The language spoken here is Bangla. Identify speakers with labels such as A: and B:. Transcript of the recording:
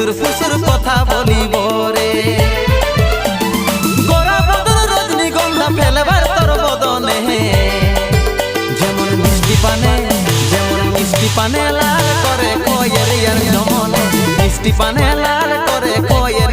A: ফুসুর ফুসুর কথা বলিব রে। গোরা বদন রজনীগন্ধা ফেলবার তোর বদনে, যেমন মিষ্টি পানে লাল করে কোয়েল ইয়ার জমনে, মিষ্টি পানে লাল করে কোয়েল